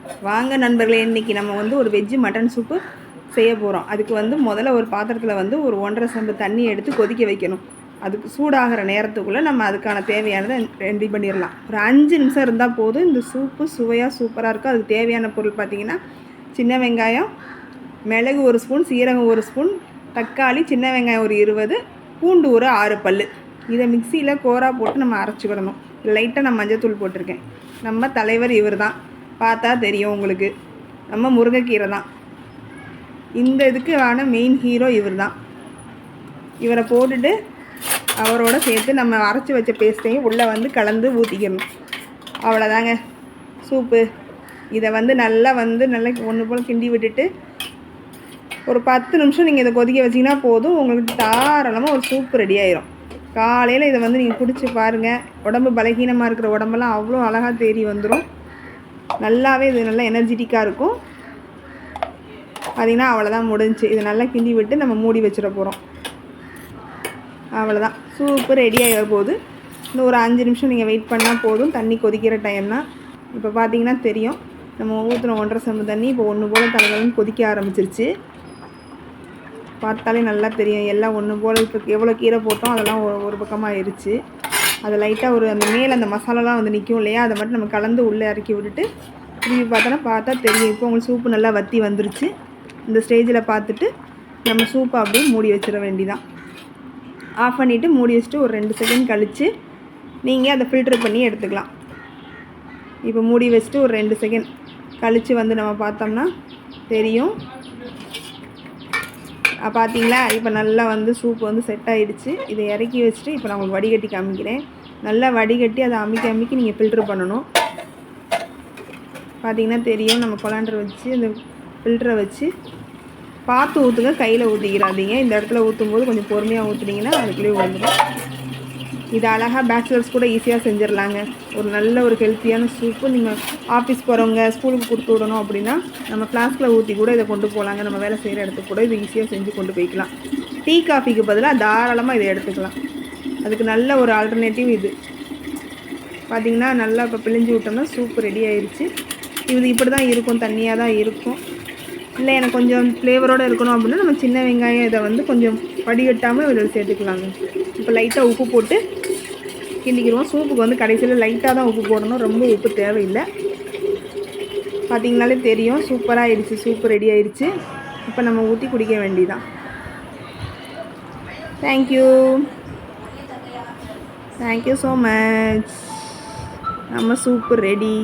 வாங்க நண்பர்களே, இன்றைக்கி நம்ம வந்து ஒரு வெஜ்ஜு மட்டன் சூப்பு செய்ய போகிறோம். அதுக்கு வந்து முதல்ல ஒரு பாத்திரத்தில் வந்து ஒரு 1.5 செம்பு தண்ணி எடுத்து கொதிக்க வைக்கணும். அதுக்கு சூடாகிற நேரத்துக்குள்ளே நம்ம அதுக்கான தேவையானதை ரெடி பண்ணிடலாம். ஒரு 5 நிமிஷம் இருந்தால் போதும். இந்த சூப்பு சுவையாக சூப்பராக இருக்கும். அதுக்கு தேவையான பொருள் பார்த்திங்கன்னா, சின்ன வெங்காயம், மிளகு 1 ஸ்பூன், சீரகம் 1 ஸ்பூன், தக்காளி சின்ன வெங்காயம் ஒரு 20, பூண்டு ஒரு 6 பல். இதை மிக்சியில் கோரா போட்டு நம்ம அரைச்சிக்கிடணும். லைட்டாக நான் மஞ்சத்தூள் போட்டிருக்கேன். நம்ம தலைவர் இவர் தான், பார்த்தா தெரியும் உங்களுக்கு. நம்ம முருங்கைக்கீரை தான் இந்த இதுக்கு ஆன மெயின் ஹீரோ. இவர் தான். இவரை போட்டுட்டு அவரோட சேர்த்து நம்ம அரைச்சி வச்ச பேஸ்ட்டையும் உள்ளே வந்து கலந்து ஊற்றிக்கணும். அவ்வளோதாங்க சூப்பு. இதை வந்து நல்லா ஒன்று போல் கிண்டி விட்டுட்டு ஒரு 10 நிமிஷம் நீங்கள் இதை கொதிக்க வச்சிங்கன்னா போதும். உங்களுக்கு தாராளமாக ஒரு சூப்பு ரெடி ஆயிரும். காலையில் இதை வந்து நீங்கள் குடிச்சு பாருங்கள். உடம்பு பலகீனமாக இருக்கிற உடம்பெல்லாம் அவ்வளோ அழகாக தேறி வந்துடும். நல்லாவே இது நல்லா எனர்ஜெட்டிக்காக இருக்கும். பார்த்திங்கன்னா அவ்வளோதான், முடிஞ்சு. இதை நல்லா கிண்டி விட்டு நம்ம மூடி வச்சிட போகிறோம். அவ்வளோதான், சூப்பு ரெடி ஆகிற போது. இன்னும் ஒரு 5 நிமிஷம் நீங்கள் வெயிட் பண்ணால் போதும். தண்ணி கொதிக்கிற டைம் தான். இப்போ பார்த்திங்கன்னா தெரியும், நம்ம ஊற்றுன 1.5 செம்பு தண்ணி இப்போ ஒன்று போல் தலைவலும் கொதிக்க ஆரம்பிச்சிருச்சு. பார்த்தாலே நல்லா தெரியும். எல்லாம் ஒன்று போல். இப்போ எவ்வளோ கீரை போட்டோம் அதெல்லாம் ஒரு பக்கமாக ஆயிடுச்சு. அது லைட்டாக ஒரு அந்த மேலே அந்த மசாலாலாம் வந்து நிற்கும் இல்லையா, அதை மட்டும் நம்ம கலந்து உள்ளே இறக்கி விட்டுட்டு திரும்பி பார்த்தா தெரியும். இப்போ உங்களுக்கு சூப்பு நல்லா வற்றி வந்துருச்சு. இந்த ஸ்டேஜில் பார்த்துட்டு நம்ம சூப்பை அப்படியே மூடி வச்சிட வேண்டிதான். ஆஃப் பண்ணிவிட்டு மூடி வச்சுட்டு ஒரு 2 செகண்ட் கழித்து நீங்கள் அதை ஃபில்டர் பண்ணி எடுத்துக்கலாம். இப்போ மூடி வச்சுட்டு ஒரு 2 செகண்ட் கழித்து வந்து நம்ம பார்த்தோம்னா தெரியும். பார்த்தீங்களா, இப்போ நல்லா வந்து சூப்பு வந்து செட் ஆகிடுச்சு. இதை இறக்கி வச்சுட்டு இப்போ நான் உங்களுக்கு வடிகட்டி காமிக்கிறேன். நல்லா வடிகட்டி அதை அமுக்கி நீங்கள் ஃபில்ட்ரு பண்ணணும். பார்த்திங்கன்னா தெரியும். நம்ம கொலாண்டர் வச்சு இந்த ஃபில்டரை வச்சு பார்த்து ஊற்றுங்க, கையில் ஊற்றிக்கிறாதீங்க. இந்த இடத்துல ஊற்றும்போது கொஞ்சம் பொறுமையாக ஊற்றுனீங்கன்னா அதுக்குள்ளேயே வந்துடும். இது அழகாக பேச்சுலர்ஸ் கூட ஈஸியாக செஞ்சிடலாங்க. ஒரு நல்ல ஒரு ஹெல்த்தியான சூப்பு. நீங்கள் ஆஃபீஸ் போகிறவங்க ஸ்கூலுக்கு கொடுத்து விடணும் அப்படின்னா நம்ம ஃப்ளாஸ்கில் ஊற்றி கூட இதை கொண்டு போகலாங்க. நம்ம வேலை செய்கிற இடத்துக்கு கூட இது ஈஸியாக செஞ்சு கொண்டு போய்க்கலாம். டீ காஃபிக்கு பதிலாக தாராளமாக இதை எடுத்துக்கலாம். அதுக்கு நல்ல ஒரு ஆல்டர்னேட்டிவ் இது. பார்த்திங்கன்னா நல்லா இப்போ பிழிஞ்சு விட்டோம்னா சூப்பு ரெடி ஆயிடுச்சு. இது இப்படி தான் இருக்கும், தண்ணியாக தான் இருக்கும். இல்லை எனக்கு கொஞ்சம் ஃப்ளேவரோடு இருக்கணும் அப்படின்னா நம்ம சின்ன வெங்காயம் இதை வந்து கொஞ்சம் வடிகட்டாமல் இதில் சேர்த்துக்கலாங்க. இப்போ லைட்டாக உப்பு போட்டு கிண்டிக்கிடுவோம். சூப்புக்கு வந்து கடைசியில் லைட்டாக தான் உப்பு போடணும், ரொம்ப உப்பு தேவையில்லை. பார்த்திங்கனாலே தெரியும், சூப்பராக ஆயிடுச்சு. சூப்பு ரெடி ஆயிடுச்சு. இப்போ நம்ம ஊற்றி குடிக்க வேண்டியதான். Thank you so much. நம்ம சூப்பு ரெடி.